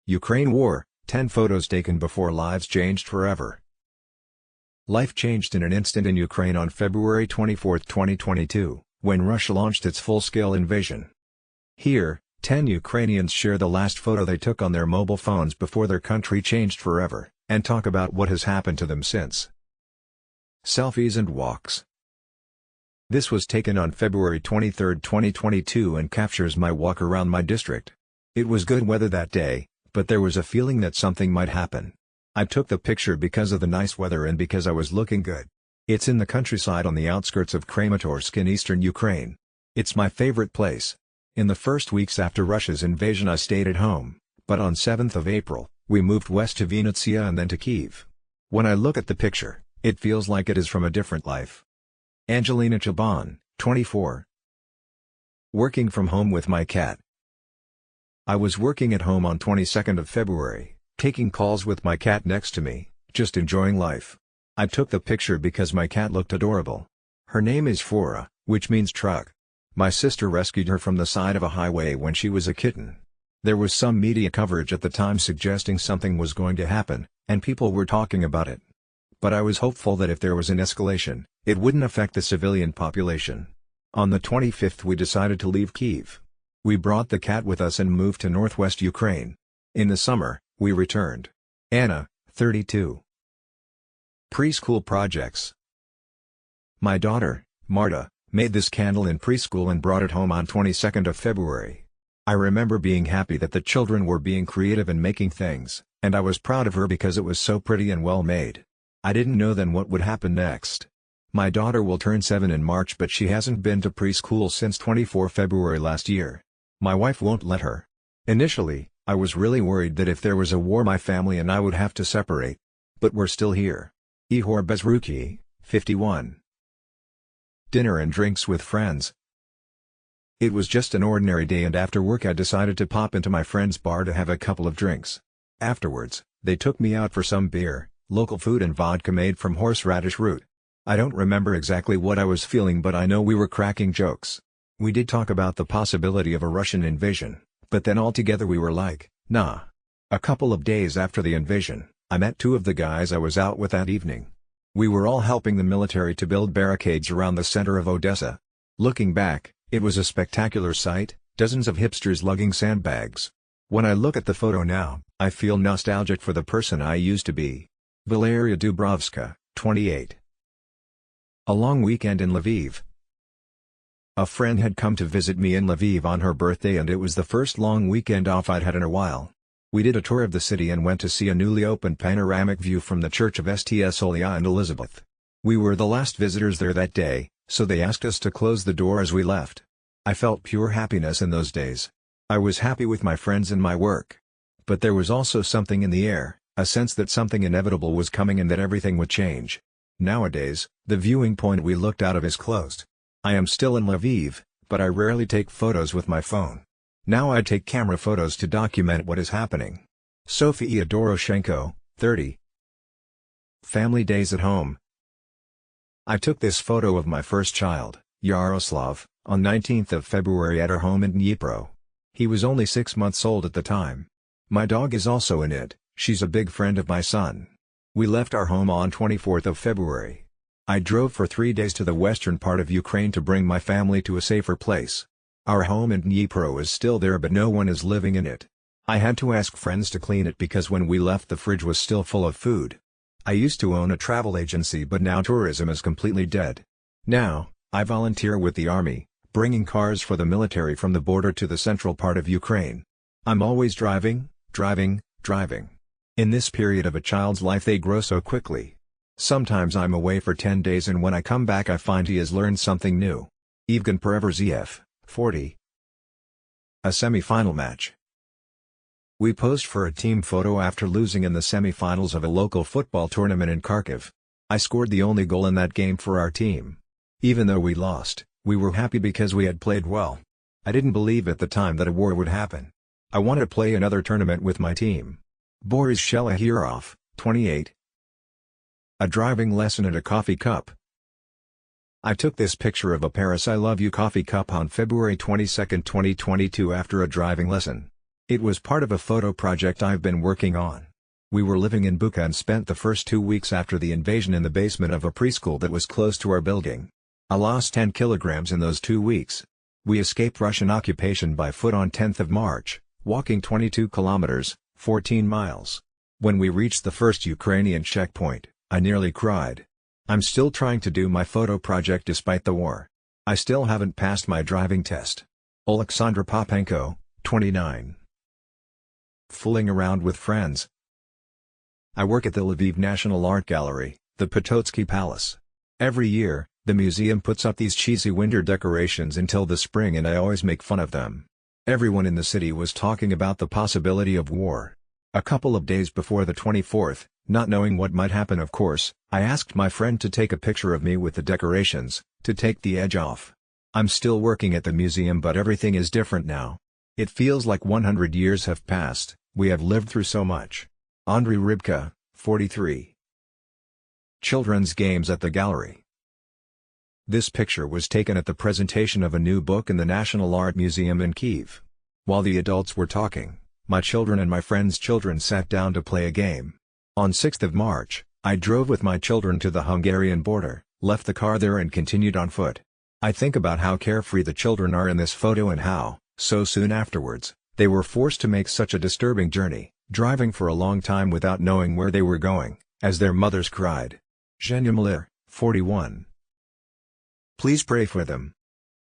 Ukraine War, 10 photos taken before lives changed forever. Life changed in an instant in Ukraine on February 24, 2022, when Russia launched its full-scale invasion. Here, 10 Ukrainians share the last photo they took on their mobile phones before their country changed forever, and talk about what has happened to them since. Selfies and walks. This was taken on February 23, 2022 and captures my walk around my district. It was good weather that day, but there was a feeling that something might happen. I took the picture because of the nice weather and because I was looking good. It's in the countryside on the outskirts of Kramatorsk in eastern Ukraine. It's my favorite place. In the first weeks after Russia's invasion I stayed at home, but on 7th of April, we moved west to Vinnytsia and then to Kyiv. When I look at the picture, it feels like it is from a different life. Angelina Chaban, 24. Working from home with my cat. I was working at home on 22nd of February, taking calls with my cat next to me, just enjoying life. I took the picture because my cat looked adorable. Her name is Fora, which means truck. My sister rescued her from the side of a highway when she was a kitten. There was some media coverage at the time suggesting something was going to happen, and people were talking about it. But I was hopeful that if there was an escalation, it wouldn't affect the civilian population. On the 25th we decided to leave Kyiv. We brought the cat with us and moved to northwest Ukraine. In the summer, we returned. Anna, 32. Preschool projects. My daughter, Marta, made this candle in preschool and brought it home on 22nd of February. I remember being happy that the children were being creative and making things, and I was proud of her because it was so pretty and well made. I didn't know then what would happen next. My daughter will turn 7 in March but she hasn't been to preschool since 24 February last year. My wife won't let her. Initially, I was really worried that if there was a war my family and I would have to separate. But we're still here. Ihor Bezruki, 51. Dinner and drinks with friends. It was just an ordinary day and after work I decided to pop into my friend's bar to have a couple of drinks. Afterwards, they took me out for some beer, local food and vodka made from horseradish root. I don't remember exactly what I was feeling but I know we were cracking jokes. We did talk about the possibility of a Russian invasion, but then altogether we were like, nah. A couple of days after the invasion, I met 2 of the guys I was out with that evening. We were all helping the military to build barricades around the center of Odessa. Looking back, it was a spectacular sight, dozens of hipsters lugging sandbags. When I look at the photo now, I feel nostalgic for the person I used to be. Valeria Dubrovska, 28. A long weekend in Lviv. A friend had come to visit me in Lviv on her birthday and it was the first long weekend off I'd had in a while. We did a tour of the city and went to see a newly opened panoramic view from the church of Sts Olia and Elizabeth. We were the last visitors there that day, so they asked us to close the door as we left. I felt pure happiness in those days. I was happy with my friends and my work. But there was also something in the air, a sense that something inevitable was coming and that everything would change. Nowadays, the viewing point we looked out of is closed. I am still in Lviv, but I rarely take photos with my phone. Now I take camera photos to document what is happening. Sofia Doroshenko, 30. Family days at home. I took this photo of my first child, Yaroslav, on 19th of February at our home in Dnipro. He was only 6 months old at the time. My dog is also in it, she's a big friend of my son. We left our home on 24th of February. I drove for 3 days to the western part of Ukraine to bring my family to a safer place. Our home in Dnipro is still there but no one is living in it. I had to ask friends to clean it because when we left the fridge was still full of food. I used to own a travel agency but now tourism is completely dead. Now, I volunteer with the army, bringing cars for the military from the border to the central part of Ukraine. I'm always driving. In this period of a child's life they grow so quickly. Sometimes I'm away for 10 days and when I come back I find he has learned something new. Evgen Pereverziev, 40. A semifinal match. We posed for a team photo after losing in the semifinals of a local football tournament in Kharkiv. I scored the only goal in that game for our team. Even though we lost, we were happy because we had played well. I didn't believe at the time that a war would happen. I wanted to play another tournament with my team. Boris Shelahirov, 28. A driving lesson and a coffee cup. I took this picture of a Paris I Love You coffee cup on February 22, 2022 after a driving lesson. It was part of a photo project I've been working on. We were living in Bucha and spent the first 2 weeks after the invasion in the basement of a preschool that was close to our building. I lost 10 kilograms in those 2 weeks. We escaped Russian occupation by foot on 10th of March, walking 22 kilometers, 14 miles. When we reached the first Ukrainian checkpoint, I nearly cried. I'm still trying to do my photo project despite the war. I still haven't passed my driving test. Alexandra Popenko, 29. Fooling around with friends. I work at the Lviv National Art Gallery, the Potocki Palace. Every year, the museum puts up these cheesy winter decorations until the spring and I always make fun of them. Everyone in the city was talking about the possibility of war. A couple of days before the 24th, not knowing what might happen of course, I asked my friend to take a picture of me with the decorations, to take the edge off. I'm still working at the museum but everything is different now. It feels like 100 years have passed, we have lived through so much. Andriy Rybka, 43. Children's games at the gallery. This picture was taken at the presentation of a new book in the National Art Museum in Kyiv. While the adults were talking, my children and my friends' children sat down to play a game. On 6th of March, I drove with my children to the Hungarian border, left the car there and continued on foot. I think about how carefree the children are in this photo and how, so soon afterwards, they were forced to make such a disturbing journey, driving for a long time without knowing where they were going, as their mothers cried. Zhenya Miller, 41. Please pray for them.